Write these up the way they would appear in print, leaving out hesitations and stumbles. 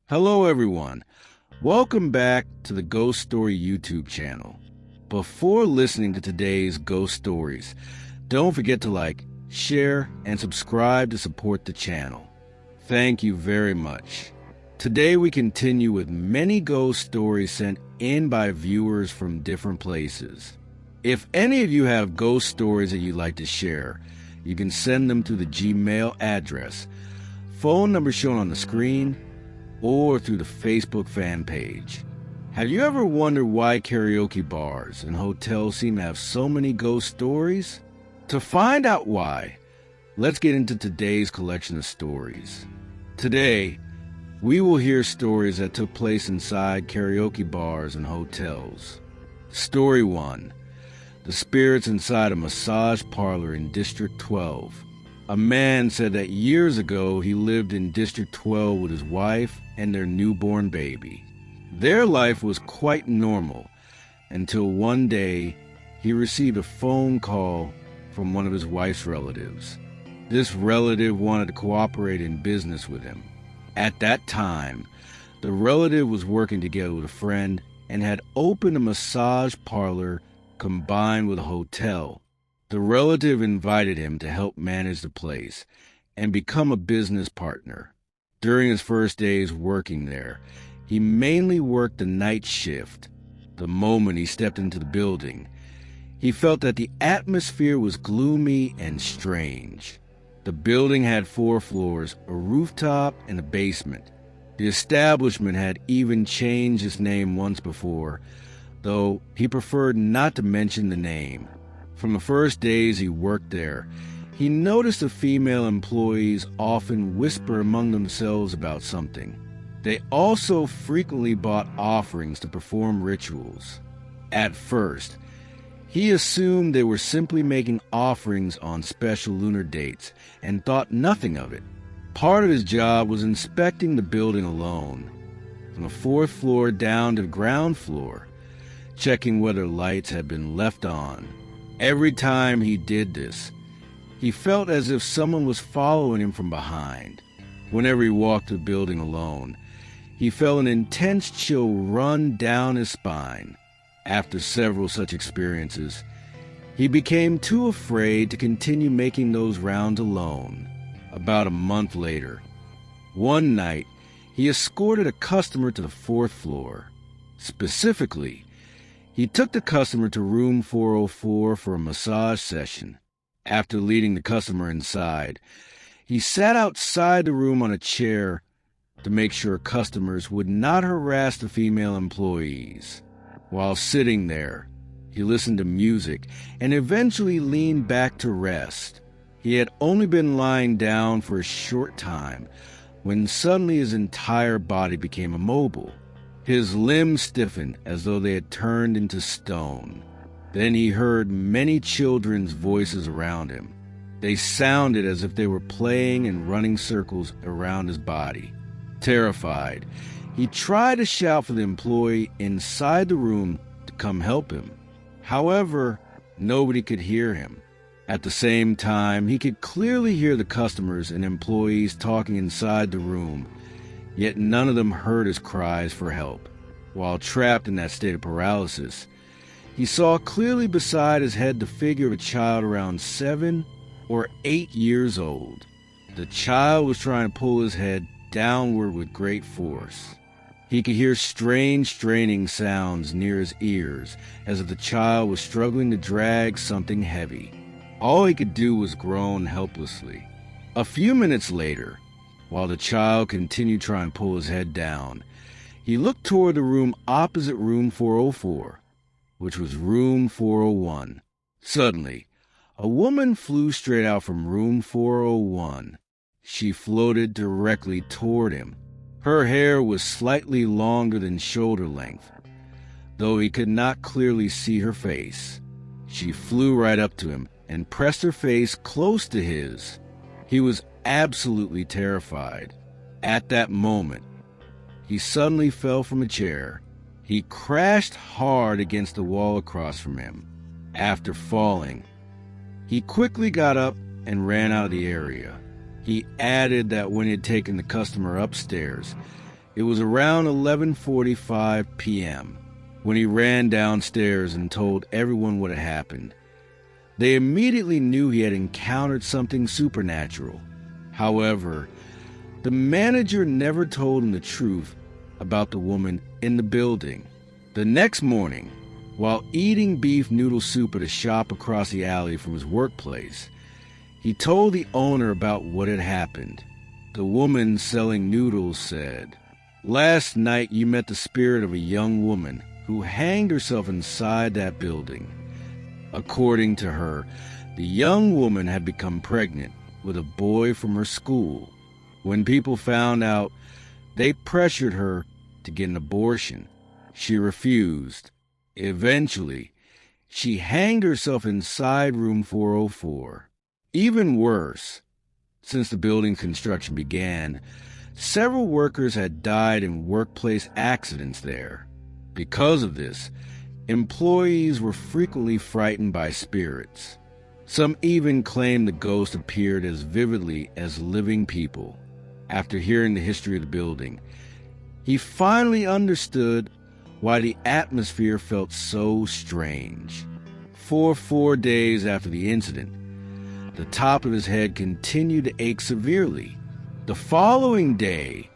Hello everyone, welcome back to the Ghost Story YouTube channel. Before listening to today's ghost stories, don't forget to like, share, and subscribe to support the channel. Thank you very much. Today we continue with many ghost stories sent in by viewers from different places. If any of you have ghost stories that you'd like to share, you can send them to the Gmail address, phone number shown on the screen, or through the Facebook fan page. Have you ever wondered why karaoke bars and hotels seem to have so many ghost stories? To find out why, let's get into today's collection of stories. Today, we will hear stories that took place inside karaoke bars and hotels. Story 1. The spirits inside a massage parlor in District 12. A man said that years ago he lived in District 12 with his wife and their newborn baby. Their life was quite normal until one day he received a phone call from one of his wife's relatives. This relative wanted to cooperate in business with him. At that time, the relative was working together with a friend and had opened a massage parlor combined with a hotel. The relative invited him to help manage the place and become a business partner. During his first days working there, he mainly worked the night shift. The moment he stepped into the building, he felt that the atmosphere was gloomy and strange. The building had 4 floors, a rooftop, and a basement. The establishment had even changed its name once before, though he preferred not to mention the name. From the first days he worked there, he noticed the female employees often whisper among themselves about something. They also frequently bought offerings to perform rituals. At first, he assumed they were simply making offerings on special lunar dates and thought nothing of it. Part of his job was inspecting the building alone, from the 4th floor down to the ground floor, checking whether lights had been left on. Every time he did this, he felt as if someone was following him from behind. Whenever he walked the building alone, he felt an intense chill run down his spine. After several such experiences, he became too afraid to continue making those rounds alone. About a month later, one night, he escorted a customer to the 4th floor. Specifically, he took the customer to room 404 for a massage session. After leading the customer inside, he sat outside the room on a chair to make sure customers would not harass the female employees. While sitting there, he listened to music and eventually leaned back to rest. He had only been lying down for a short time when suddenly his entire body became immobile. His limbs stiffened as though they had turned into stone. Then he heard many children's voices around him. They sounded as if they were playing and running circles around his body. Terrified, he tried to shout for the employee inside the room to come help him. However, nobody could hear him. At the same time, he could clearly hear the customers and employees talking inside the room, yet none of them heard his cries for help. While trapped in that state of paralysis, he saw clearly beside his head the figure of a child around 7 or 8 years old. The child was trying to pull his head downward with great force. He could hear strange straining sounds near his ears, as if the child was struggling to drag something heavy. All he could do was groan helplessly. A few minutes later, while the child continued trying to pull his head down, he looked toward the room opposite room 404, which was room 401. Suddenly, a woman flew straight out from room 401. She floated directly toward him. Her hair was slightly longer than shoulder length, though he could not clearly see her face. She flew right up to him and pressed her face close to his. He was absolutely terrified. At that moment, he suddenly fell from a chair. He crashed hard against the wall across from him. After falling, he quickly got up and ran out of the area. He added that when he had taken the customer upstairs, It was around 11:45 p.m. when he ran downstairs and told everyone what had happened. They immediately knew he had encountered something supernatural. However, the manager never told him the truth about the woman in the building. The next morning, while eating beef noodle soup at a shop across the alley from his workplace, he told the owner about what had happened. The woman selling noodles said, "Last night you met the spirit of a young woman who hanged herself inside that building." According to her, the young woman had become pregnant with a boy from her school. When people found out, they pressured her to get an abortion. She refused. Eventually, she hanged herself inside room 404. Even worse, since the building's construction began, several workers had died in workplace accidents there. Because of this, employees were frequently frightened by spirits. Some even claimed the ghost appeared as vividly as living people. After hearing the history of the building, he finally understood why the atmosphere felt so strange. For 4 days after the incident, the top of his head continued to ache severely. The following day,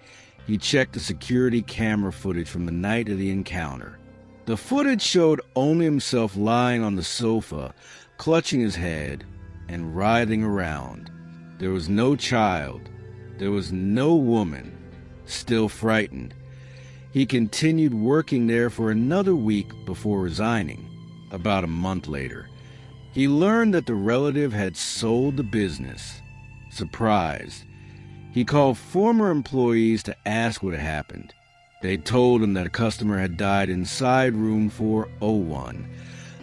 he checked the security camera footage from the night of the encounter. The footage showed only himself lying on the sofa, clutching his head and writhing around. There was no child. There was no woman. Still frightened, he continued working there for another week before resigning. About a month later, he learned that the relative had sold the business. Surprised, he called former employees to ask what had happened. They told him that a customer had died inside room 401,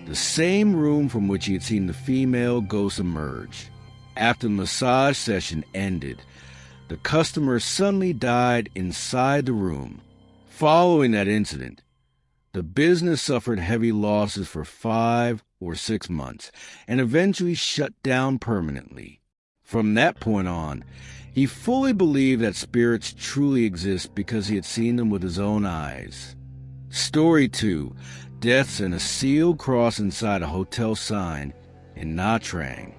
the same room from which he had seen the female ghost emerge. After the massage session ended, the customer suddenly died inside the room. Following that incident, the business suffered heavy losses for 5 or 6 months and eventually shut down permanently. From that point on, he fully believed that spirits truly exist because he had seen them with his own eyes. Story 2. Deaths in a sealed cross inside a hotel sign in Nha Trang.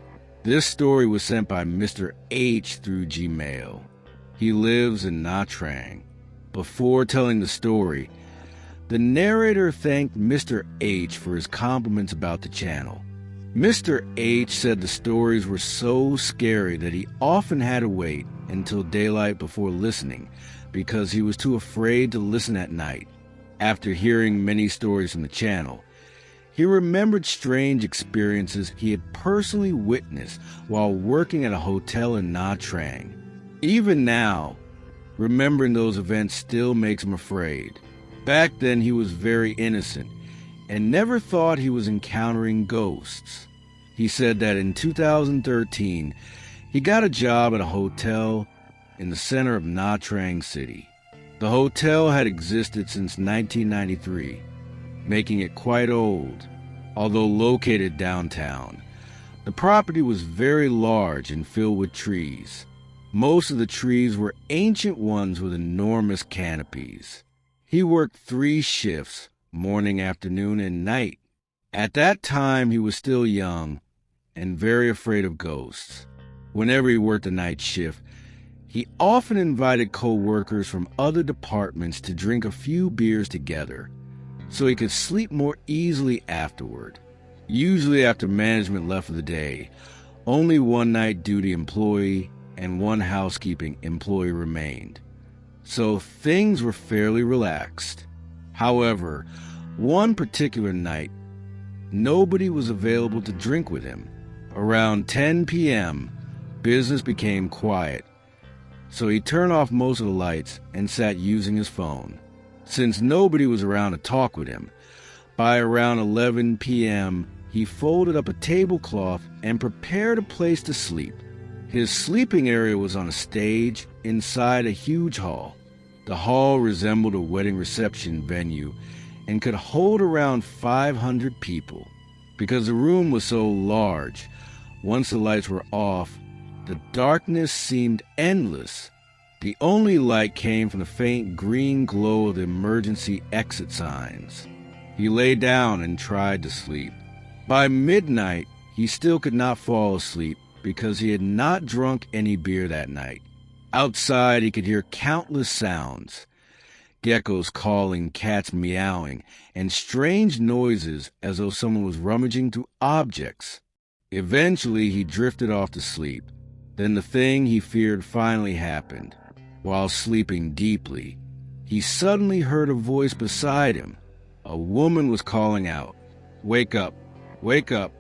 This story was sent by Mr. H through Gmail. He lives in Nha Trang. Before telling the story, the narrator thanked Mr. H for his compliments about the channel. Mr. H said the stories were so scary that he often had to wait until daylight before listening because he was too afraid to listen at night. After hearing many stories from the channel, he remembered strange experiences he had personally witnessed while working at a hotel in Nha Trang. Even now, remembering those events still makes him afraid. Back then, he was very innocent and never thought he was encountering ghosts. He said that in 2013, he got a job at a hotel in the center of Nha Trang City. The hotel had existed since 1993, making it quite old. Although located downtown, the property was very large and filled with trees. Most of the trees were ancient ones with enormous canopies. He worked 3 shifts, morning, afternoon, and night. At that time, he was still young and very afraid of ghosts. Whenever he worked a night shift, he often invited co-workers from other departments to drink a few beers together so he could sleep more easily afterward. Usually after management left for the day, only one night duty employee and one housekeeping employee remained, so things were fairly relaxed. However, one particular night, nobody was available to drink with him. Around 10 p.m., business became quiet, so he turned off most of the lights and sat using his phone. Since nobody was around to talk with him, by around 11 p.m., he folded up a tablecloth and prepared a place to sleep. His sleeping area was on a stage inside a huge hall. The hall resembled a wedding reception venue and could hold around 500 people. Because the room was so large, once the lights were off, the darkness seemed endless. The only light came from the faint green glow of the emergency exit signs. He lay down and tried to sleep. By midnight, he still could not fall asleep because he had not drunk any beer that night. Outside, he could hear countless sounds: geckos calling, cats meowing, and strange noises as though someone was rummaging through objects. Eventually, he drifted off to sleep. Then the thing he feared finally happened. While sleeping deeply, he suddenly heard a voice beside him. A woman was calling out, "Wake up, wake up."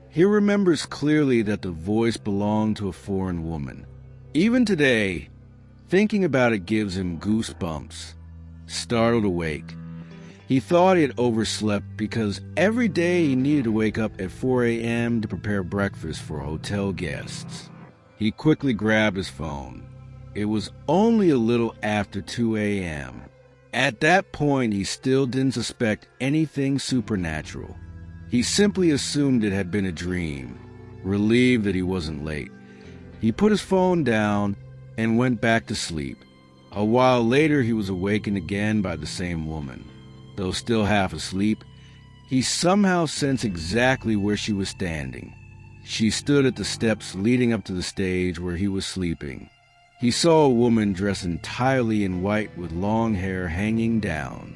He remembers clearly that the voice belonged to a foreign woman. Even today, thinking about it gives him goosebumps. Startled awake, he thought he had overslept because every day he needed to wake up at 4 a.m. to prepare breakfast for hotel guests. He quickly grabbed his phone. It was only a little after 2 a.m. At that point, he still didn't suspect anything supernatural. He simply assumed it had been a dream, relieved that he wasn't late. He put his phone down and went back to sleep. A while later, he was awakened again by the same woman. Though still half asleep, he somehow sensed exactly where she was standing. She stood at the steps leading up to the stage where he was sleeping. He saw a woman dressed entirely in white with long hair hanging down.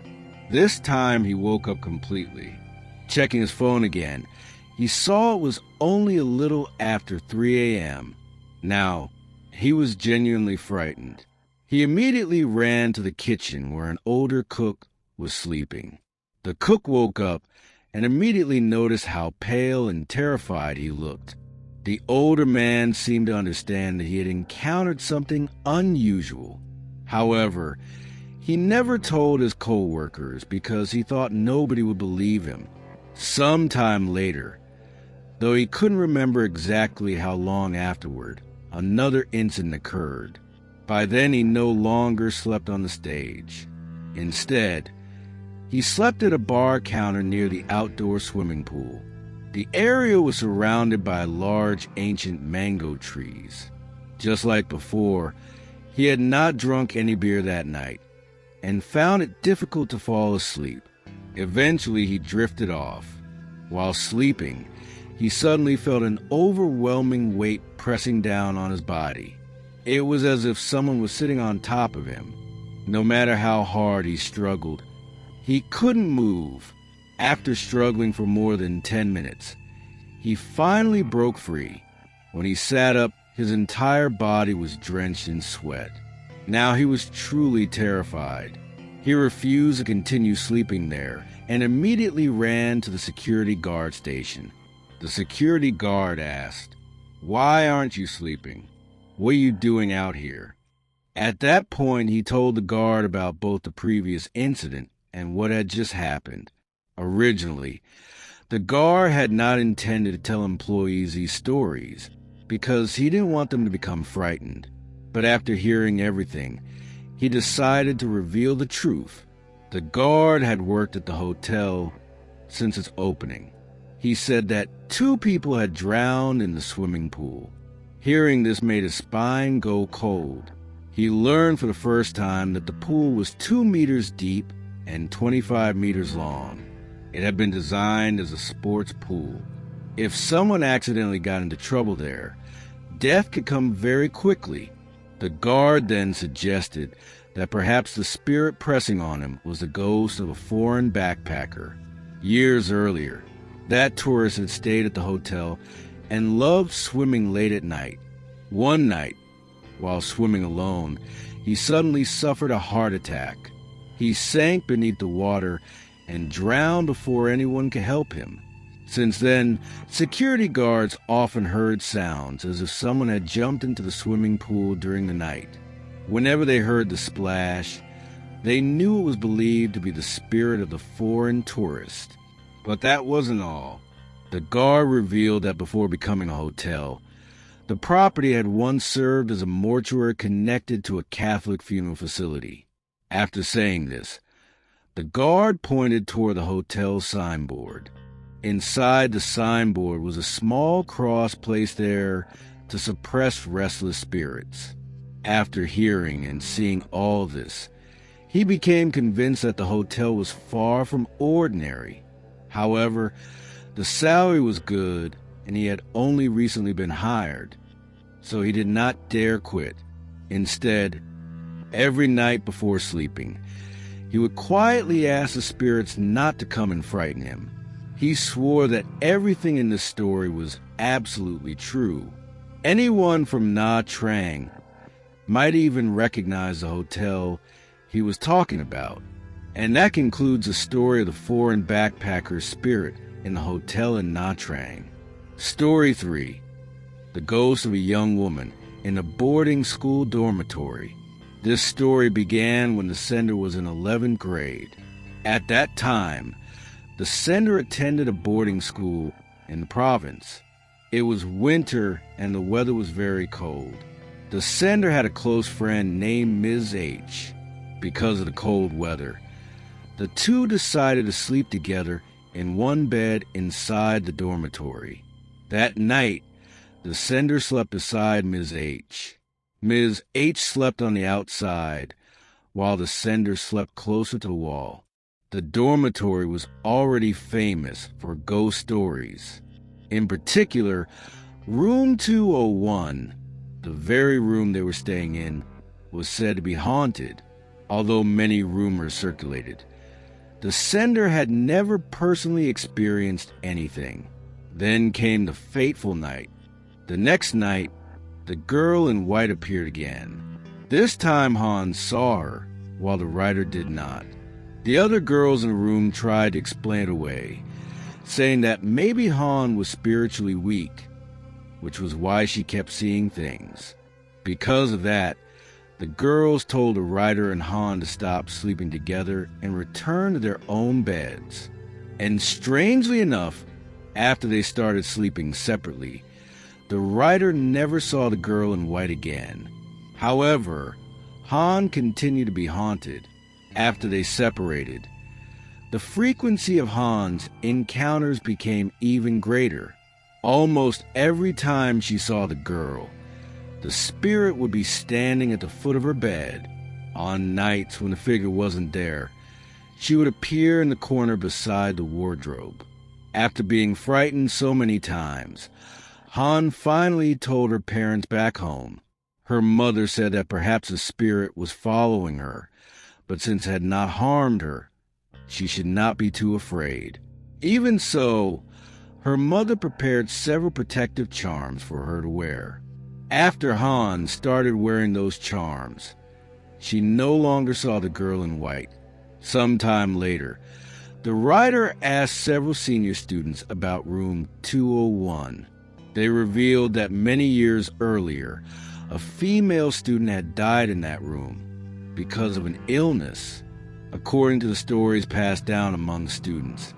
This time he woke up completely. Checking his phone again, he saw it was only a little after 3 a.m. Now, he was genuinely frightened. He immediately ran to the kitchen where an older cook was sleeping. The cook woke up and immediately noticed how pale and terrified he looked. The older man seemed to understand that he had encountered something unusual. However, he never told his co-workers because he thought nobody would believe him. Sometime later, though he couldn't remember exactly how long afterward, another incident occurred. By then, he no longer slept on the stage. Instead, he slept at a bar counter near the outdoor swimming pool. The area was surrounded by large ancient mango trees. Just like before, he had not drunk any beer that night and found it difficult to fall asleep. Eventually, he drifted off. While sleeping, he suddenly felt an overwhelming weight pressing down on his body. It was as if someone was sitting on top of him. No matter how hard he struggled, he couldn't move. After struggling for more than 10 minutes, he finally broke free. When he sat up, his entire body was drenched in sweat. Now he was truly terrified. He refused to continue sleeping there and immediately ran to the security guard station. The security guard asked, "Why aren't you sleeping? What are you doing out here?" At that point, he told the guard about both the previous incident and what had just happened. Originally, the guard had not intended to tell employees these stories because he didn't want them to become frightened. But after hearing everything, he decided to reveal the truth. The guard had worked at the hotel since its opening. He said that 2 people had drowned in the swimming pool. Hearing this made his spine go cold. He learned for the first time that the pool was 2 meters deep and 25 meters long. It had been designed as a sports pool. If someone accidentally got into trouble there, death could come very quickly. The guard then suggested that perhaps the spirit pressing on him was the ghost of a foreign backpacker. Years earlier, that tourist had stayed at the hotel and loved swimming late at night. One night, while swimming alone, he suddenly suffered a heart attack. He sank beneath the water and drowned before anyone could help him. Since then, security guards often heard sounds as if someone had jumped into the swimming pool during the night. Whenever they heard the splash, they knew it was believed to be the spirit of the foreign tourist. But that wasn't all. The guard revealed that before becoming a hotel, the property had once served as a mortuary connected to a Catholic funeral facility. After saying this, the guard pointed toward the hotel signboard. Inside the signboard was a small cross placed there to suppress restless spirits. After hearing and seeing all this, he became convinced that the hotel was far from ordinary. However, the salary was good and he had only recently been hired, so he did not dare quit. Instead, every night before sleeping, he would quietly ask the spirits not to come and frighten him. He swore that everything in this story was absolutely true. Anyone from Nha Trang might even recognize the hotel he was talking about. And that concludes the story of the foreign backpacker's spirit in the hotel in Nha Trang. Story 3. The ghost of a young woman in a boarding school dormitory. This story began when the sender was in 11th grade. At that time, the sender attended a boarding school in the province. It was winter and the weather was very cold. The sender had a close friend named Ms. H. Because of the cold weather, the two decided to sleep together in one bed inside the dormitory. That night, the sender slept beside Ms. H. Ms. H slept on the outside, while the sender slept closer to the wall. The dormitory was already famous for ghost stories. In particular, room 201, the very room they were staying in, was said to be haunted, although many rumors circulated. The sender had never personally experienced anything. Then came the fateful night. The next night, the girl in white appeared again. This time Hans saw her, while the writer did not. The other girls in the room tried to explain it away, saying that maybe Han was spiritually weak, which was why she kept seeing things. Because of that, the girls told the writer and Han to stop sleeping together and return to their own beds. And strangely enough, after they started sleeping separately, the writer never saw the girl in white again. However, Han continued to be haunted after they separated. The frequency of Han's encounters became even greater. Almost every time she saw the girl, the spirit would be standing at the foot of her bed. On nights when the figure wasn't there, she would appear in the corner beside the wardrobe. After being frightened so many times, Han finally told her parents back home. Her mother said that perhaps the spirit was following her, but since it had not harmed her, she should not be too afraid. Even so, her mother prepared several protective charms for her to wear. After Han started wearing those charms, she no longer saw the girl in white. Sometime later, the writer asked several senior students about room 201. They revealed that many years earlier, a female student had died in that room because of an illness, according to the stories passed down among the students.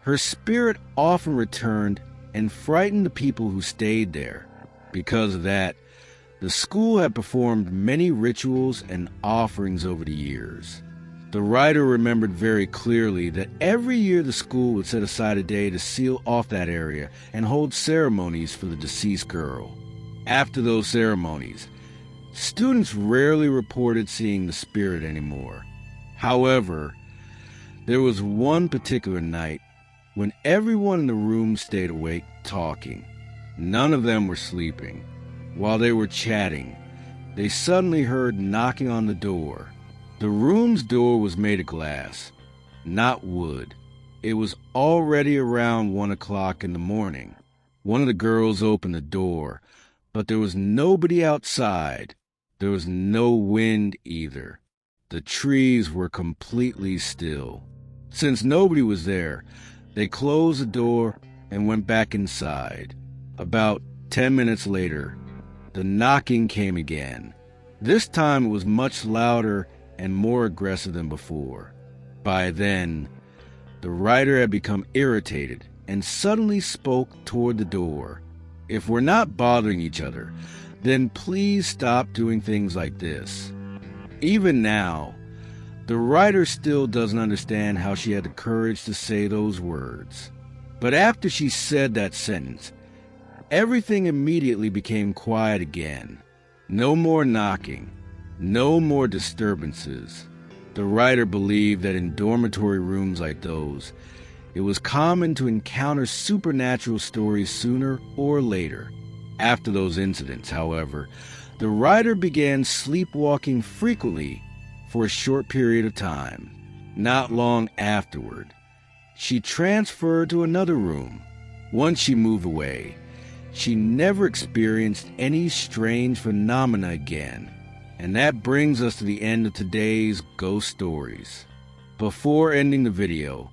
Her spirit often returned and frightened the people who stayed there. Because of that, the school had performed many rituals and offerings over the years. The writer remembered very clearly that every year the school would set aside a day to seal off that area and hold ceremonies for the deceased girl. After those ceremonies, students rarely reported seeing the spirit anymore. However, there was one particular night when everyone in the room stayed awake talking. None of them were sleeping. While they were chatting, they suddenly heard knocking on the door. The room's door was made of glass, not wood. It was already around 1 o'clock in the morning. One of the girls opened the door, but there was nobody outside. There was no wind either. The trees were completely still. Since nobody was there, they closed the door and went back inside. About 10 minutes later, the knocking came again. This time it was much louder and more aggressive than before. By then, the writer had become irritated and suddenly spoke toward the door. "If we're not bothering each other, then please stop doing things like this." Even now, the writer still doesn't understand how she had the courage to say those words. But after she said that sentence, everything immediately became quiet again. No more knocking, no more disturbances. The writer believed that in dormitory rooms like those, it was common to encounter supernatural stories sooner or later. After those incidents, however, the writer began sleepwalking frequently for a short period of time. Not long afterward, she transferred to another room. Once she moved away, she never experienced any strange phenomena again. And that brings us to the end of today's ghost stories. Before ending the video,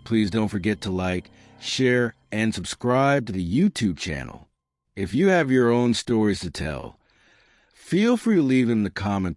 please don't forget to like, share, and subscribe to the YouTube channel. If you have your own stories to tell, feel free to leave them in the comment